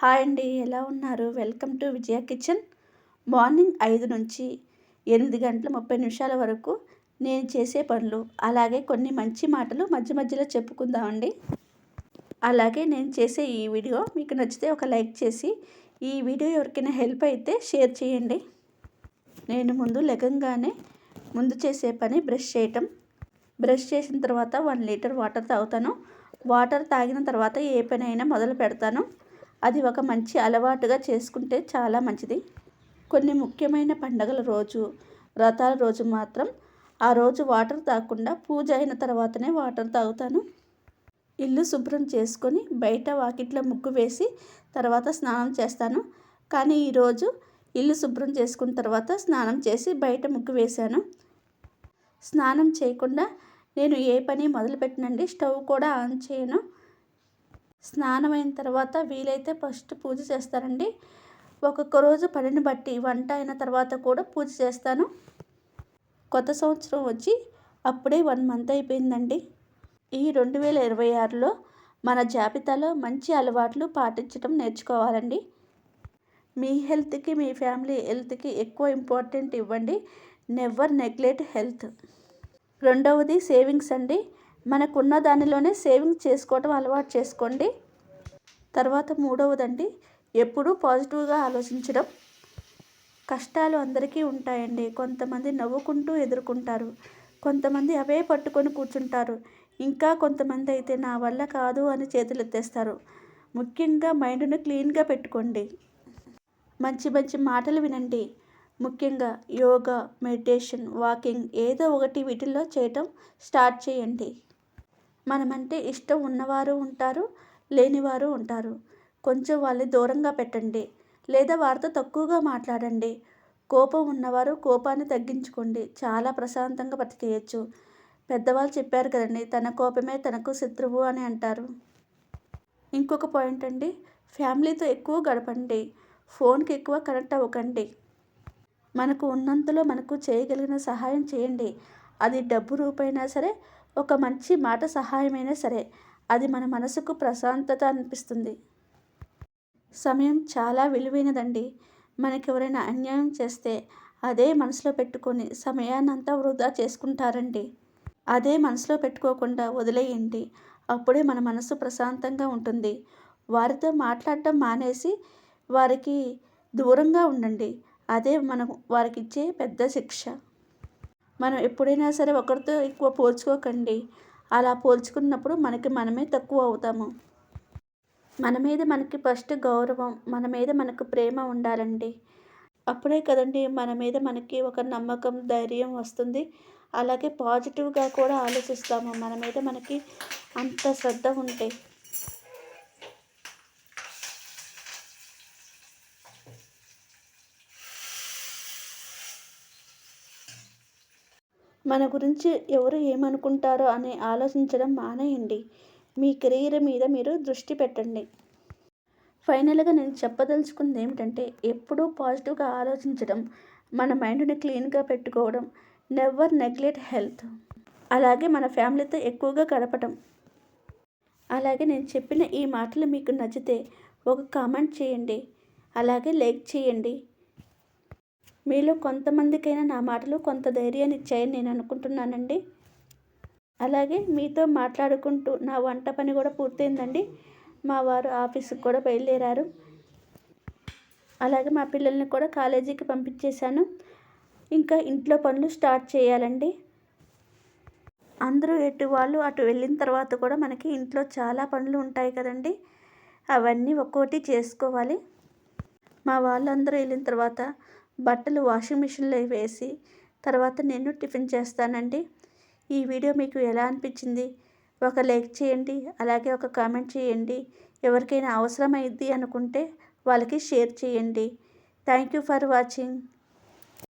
Hi అండి, ఎలా ఉన్నారు? Welcome to Vijaya kitchen. Morning 5 నుంచి 8 గంటల 30 నిమిషాల వరకు నేను చేసే పనులు, అలాగే కొన్ని మంచి మాటలు మధ్య మధ్యలో చెప్పుకుందామండి. అలాగే నేను చేసే ఈ వీడియో మీకు నచ్చితే ఒక లైక్ చేసి, ఈ వీడియో ఎవరికైనా హెల్ప్ అయితే షేర్ చేయండి. నేను లెగంగానే ముందు చేసే పని బ్రష్ చేయటం. బ్రష్ చేసిన తర్వాత 1 లీటర్ వాటర్ తాగుతాను. వాటర్ తాగిన తర్వాత ఏ పని అయినా మొదలు పెడతాను. అది ఒక మంచి అలవాటుగా చేసుకుంటే చాలా మంచిది. కొన్ని ముఖ్యమైన పండగల రోజు, వ్రతాల రోజు మాత్రం ఆ రోజు వాటర్ తాగకుండా పూజ అయిన తర్వాతనే వాటర్ తాగుతాను. ఇల్లు శుభ్రం చేసుకొని బయట వాకిట్లో ముగ్గు వేసి తర్వాత స్నానం చేస్తాను. కానీ ఈరోజు ఇల్లు శుభ్రం చేసుకున్న తర్వాత స్నానం చేసి బయట ముగ్గు వేశాను. స్నానం చేయకుండా నేను ఏ పని మొదలుపెట్టినండి. స్టవ్ కూడా ఆన్ చేయను. స్నానం అయిన తర్వాత వీలైతే ఫస్ట్ పూజ చేస్తానండి. ఒక్కొక్క రోజు పనిని బట్టి వంట అయిన తర్వాత కూడా పూజ చేస్తాను. కొత్త సంవత్సరం వచ్చి అప్పుడే 1 మంత్ అయిపోయిందండి. ఈ 2026లో మన జాబితాలో మంచి అలవాట్లు పాటించడం నేర్చుకోవాలండి. మీ హెల్త్కి, మీ ఫ్యామిలీ హెల్త్కి ఎక్కువ ఇంపార్టెంట్ ఇవ్వండి. Never neglect health. రెండవది సేవింగ్స్ అండి. మనకున్న దానిలోనే సేవింగ్స్ చేసుకోవటం అలవాటు చేసుకోండి. తర్వాత మూడవదండి, ఎప్పుడూ పాజిటివ్గా ఆలోచించడం. కష్టాలు అందరికీ ఉంటాయండి. కొంతమంది నవ్వుకుంటూ ఎదుర్కొంటారు, కొంతమంది అవే పట్టుకొని కూర్చుంటారు, ఇంకా కొంతమంది అయితే నా వల్ల కాదు అని చేతులు ఎత్తేస్తారు. ముఖ్యంగా మైండ్ను క్లీన్గా పెట్టుకోండి. మంచి మంచి మాటలు వినండి. ముఖ్యంగా యోగా, మెడిటేషన్, వాకింగ్ ఏదో ఒకటి వీటిల్లో చేయటం స్టార్ట్ చేయండి. మనమంటే ఇష్టం ఉన్నవారు ఉంటారు, లేనివారు ఉంటారు. కొంచెం వాళ్ళని దూరంగా పెట్టండి, లేదా వారితో తక్కువగా మాట్లాడండి. కోపం ఉన్నవారు కోపాన్ని తగ్గించుకోండి. చాలా ప్రశాంతంగా బతికేయచ్చు. పెద్దవాళ్ళు చెప్పారు కదండి, తన కోపమే తనకు శత్రువు అని అంటారు. ఇంకొక పాయింట్ అండి, ఫ్యామిలీతో ఎక్కువ గడపండి. ఫోన్కి ఎక్కువ కనెక్ట్ అవ్వకండి. మనకు ఉన్నంతలో మనకు చేయగలిగిన సహాయం చేయండి. అది డబ్బు రూపైనా సరే, ఒక మంచి మాట సహాయమైనా సరే, అది మన మనసుకు ప్రశాంతత అనిపిస్తుంది. సమయం చాలా విలువైనదండి. మనకి ఎవరైనా అన్యాయం చేస్తే అదే మనసులో పెట్టుకొని సమయాన్నంతా వృధా చేసుకుంటారండి. అదే మనసులో పెట్టుకోకుండా వదిలేయండి. అప్పుడే మన మనసు ప్రశాంతంగా ఉంటుంది. వారితో మాట్లాడటం మానేసి వారికి దూరంగా ఉండండి. అదే మనం వారికి ఇచ్చే పెద్ద శిక్ష. మనం ఎప్పుడైనా సరే ఒకరితో ఎక్కువ పోల్చుకోకండి. అలా పోల్చుకున్నప్పుడు మనమే తక్కువ అవుతాము. మన మీద మనకి ఫస్ట్ గౌరవం, మన మీద మనకు ప్రేమ ఉండాలండి. అప్పుడే కదండి మన మీద మనకి ఒక నమ్మకం, ధైర్యం వస్తుంది. అలాగే పాజిటివ్గా కూడా ఆలోచిస్తాము. మన మీద మనకి అంత శ్రద్ధ ఉంటే. మన గురించి ఎవరు ఏమనుకుంటారో అని ఆలోచించడం మానేయండి. మీ కెరీర్ మీద మీరు దృష్టి పెట్టండి. ఫైనల్గా నేను చెప్పదలుచుకుంది ఏమిటంటే, ఎప్పుడూ పాజిటివ్గా ఆలోచించడం, మన మైండ్ని క్లీన్గా పెట్టుకోవడం, నెవర్ నెగ్లెక్ట్ హెల్త్. అలాగే మన ఫ్యామిలీతో ఎక్కువగా గడపటం. అలాగే నేను చెప్పిన ఈ మాటలు మీకు నచ్చితే ఒక కామెంట్ చేయండి, అలాగే లైక్ చేయండి. మీలో కొంతమందికైనా నా మాటలు కొంత ధైర్యాన్ని ఇచ్చాయని నేను అనుకుంటున్నానండి. అలాగే మీతో మాట్లాడుకుంటూ నా వంట పని కూడా పూర్తయిందండి. మా వారు ఆఫీస్కి కూడా బయలుదేరారు. అలాగే మా పిల్లల్ని కూడా కాలేజీకి పంపించేశాను. ఇంకా ఇంట్లో పనులు స్టార్ట్ చేయాలండి. అందరూ ఎటు వాళ్ళు అటు వెళ్ళిన తర్వాత కూడా మనకి ఇంట్లో చాలా పనులు ఉంటాయి కదండి. అవన్నీ ఒక్కోటి చేసుకోవాలి. మా వాళ్ళందరూ వెళ్ళిన తర్వాత బట్టలు వాషింగ్ మిషన్లో వేసి తర్వాత నేను టిఫిన్ చేస్తానండి. ఈ వీడియో మీకు ఎలా అనిపించింది? ఒక లైక్ చేయండి, అలాగే ఒక కామెంట్ చేయండి. ఎవరికైనా అవసరమైద్ది అనుకుంటే వాళ్ళకి షేర్ చేయండి. Thank you for watching.